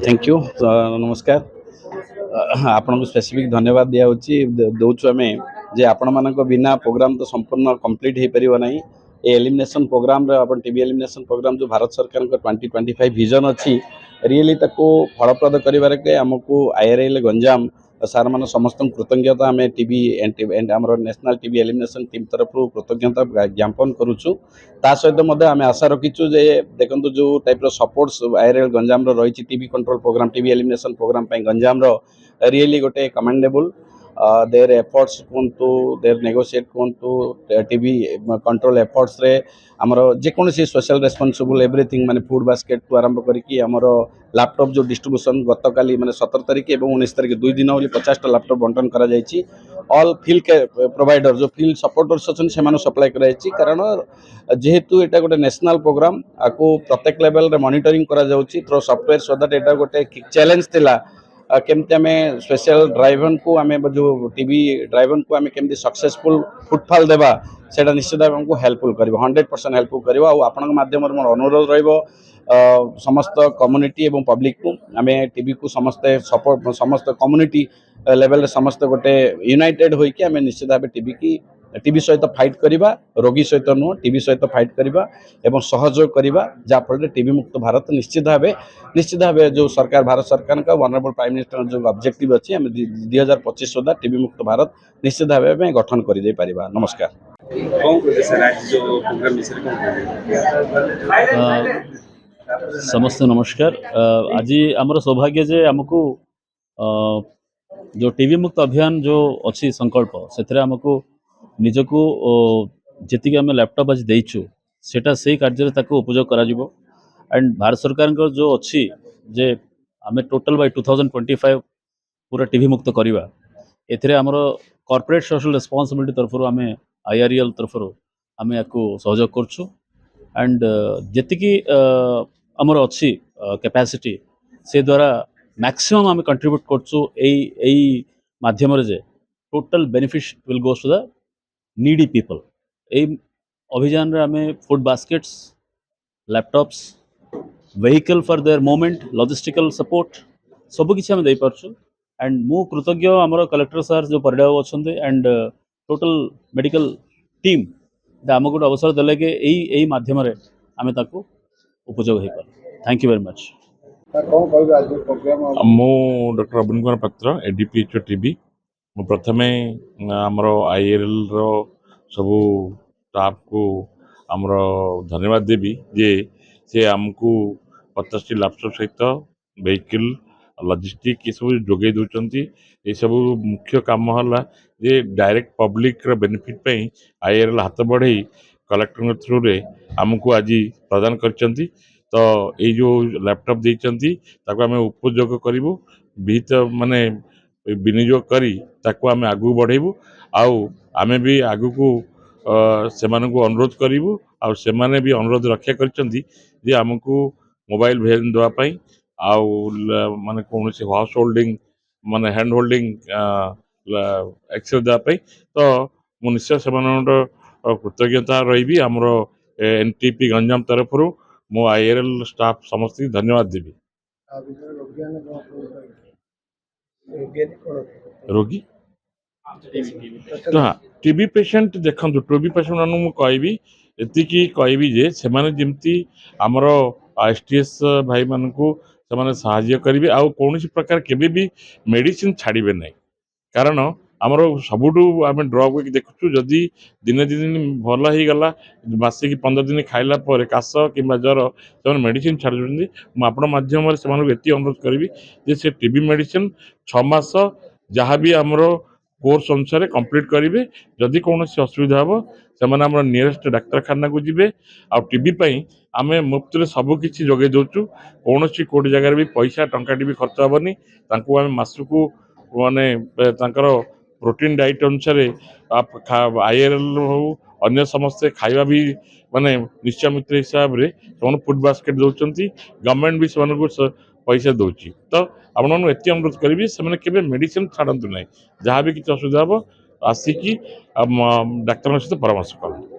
Thank you नमस्कार आपन को स्पेसिफिक धन्यवाद दिया दौचु आम जे आपण मान बिना प्रोग्राम तो संपूर्ण कंप्लीट हो पार ना ये elimination programme TV elimination programme जो भारत सरकार का 2025 विजन अच्छी रियली फलप्रद कर आमको आईआरएल गंजाम सार मान समस्त कृतज्ञता आम टीवी आम नेशनल टीवी एलिमिनेशन टीम तरफ कृतज्ञता ज्ञापन करुचु ता सहित आम आशा रखीचु जे देखो जो टाइप सपोर्ट्स आईआरएल गंजाम रही TB control program TV elimination program Ganjam really गोटे कमेंडेबल देयर एफर्ट्स कहतु देयर नेगोशिएट कहतु टीवी कंट्रोल एफर्ट्स रे आमर जेकोसी सोशल रेस्पॉन्सिबल एवरीथिंग माने फूड बास्केट को आरंभ करके आमर लैपटॉप जो डिस्ट्रीब्यूशन गत काली माने 17 तारिख और 19 तारिख 2 दिन 50टा लैपटॉप बंटन करा जायछि ऑल फील्ड प्रोवाइडर जो फील्ड सपोर्टर्स अच्छे से सप्लाई कराई कारण जेहेतु एटा गोटे नेशनल प्रोग्राम आपको प्रत्येक लेवल रे मॉनिटरिंग करा जाउछि थ्रू सॉफ्टवेयर सो दैट एटा गोटे चैलेंज थिला केमती आम स्पेशल ड्राइवर को आम जो टीवी ड्राइवर को आम केमती सक्सेसफुल फुटफॉल देवा से निश्चित भाव हमको हेल्पफुल कर 100% हेल्पफुल कर आपंक मोर अनुरोध समस्त कम्युनिटी एवं पब्लिक को आम टीवी को समस्ते सपोर्ट समस्त कम्युनिटी लेवल समस्त गोटे यूनाइटेड होइके आम निश्चित भाव टीवी सहित फाइट करवा रोगी सहित नुह टीवी सहित फाइट करवा एवं सहयोग करवा जहाँफल टीवी मुक्त भारत निश्चित भाव जो सरकार भारत सरकार का ऑनरेबल प्राइम मिनिस्टर जो ऑब्जेक्टिव अच्छी आम 2025 सुधा टीवी मुक्त भारत निश्चित भाव गठन कर पारिबा। नमस्कार। समस्त नमस्कार। आज आमर सौभाग्य जे आमको जो टीवी मुक्त अभियान जो अच्छी संकल्प से आमको निजको जी आम लैपटॉप आज देचु सेटा से कार्य उपयोग करा एंड भारत सरकार जो अच्छी जे आम टोटल बाय 2025 पूरा टीवी मुक्त करवा एथिरे आमर कॉर्पोरेट सोशल रेस्पॉन्सिबिलिटी तरफ आम आईआरएल तरफ आम या सहयोग करछु एंड जी आमर अच्छी कैपेसिटी से द्वारा मैक्सिमम आम कंट्रीब्यूट करछु माध्यम जे total benefit will goes to the needy people. यही अभियान रे आम food baskets laptops vehicle for their movement logistical support सब किसी आम दे पारछु एंड मु कृतज्ञ आमर कलेक्टर सर जो परिडाव अच्छा एंड टोटल मेडिकल टीम आम गोटे अवसर देले कि यही माध्यम आम उपयोग हो पार। Thank you very much. मु doctor Aban Kumar Patra ADPHO TV मु प्रथमे आमर आईएल रो सबू स्टाफ को आमर धन्यवाद देवी जे से आमको 50 लैपटॉप सहित वेहिकल लॉजिस्टिक ये सब जोगे दौरान ये सब मुख्य काम है जे डायरेक्ट पब्लिक बेनिफिट पे आईआरएल हाथ बढ़े कलेक्टर थ्रू रे आमको आज प्रदान करचंती तो ये जो लैपटॉप देचंती ताको आम उपयोग करूँ विहित माने विनियोग करी ताको आम आगू बढ़ेबू आम भी आगू को से अनुरोध करूँ आउ से भी अनुरोध रक्षा कर आमको मोबाइल भेन देवाई आउ माने कौन से हाउस होल्डिंग माने हैंड होल्डिंग एक्सेस देवाई तो मु निश्चय से कृतज्ञता रही आमर एनटीपी गंजाम तरफ मो आईआरएल स्टाफ समस्त धन्यवाद देवी। रोगी हाँ टीबी पेशेंट देखो टीबी पेशेंट मान कहि एति कहि जे से जमती आमर एसटीएस भाई मान को साहाय्य करेंगे आउ कौन प्रकार केबे भी मेडिसिन छाड़े ना कारण आमर सबुठ आम ड्रग देखुचु जदि दिने दिन भल हो गला मसे कि 15 दिन खाइला काश कि ज्वर से मेडिसिन छाड़ मुझे मध्यम से अनुरोध करी जे से टीबी मेडिसिन 6 मास जहाँ भी आमर कोर्स अनुसार कंप्लीट करेंगे जदि कौन असुविधा हम से नियरेस्ट डाक्तखाना को जी आ टीबी आम मुफ्त में सबकि जोगे दौचु कौन कोई जगार भी पैसा टंकाटी भी खर्च हेनी आम मसकू माने प्रोटीन डाइट अनुसार आईआरएल हो अन्य समस्ते खाଇବା भी माने निश्चय मित्र हिसाब रे से फूड बास्केट दौरान गवर्नमेंट भी से पैसा दौची तो आप अनुरोध करी से मेडिसिन छाड़ू ना जहाँ भी किसी असुविधा हम आसिकी डाक्तर सहित परामर्श कर।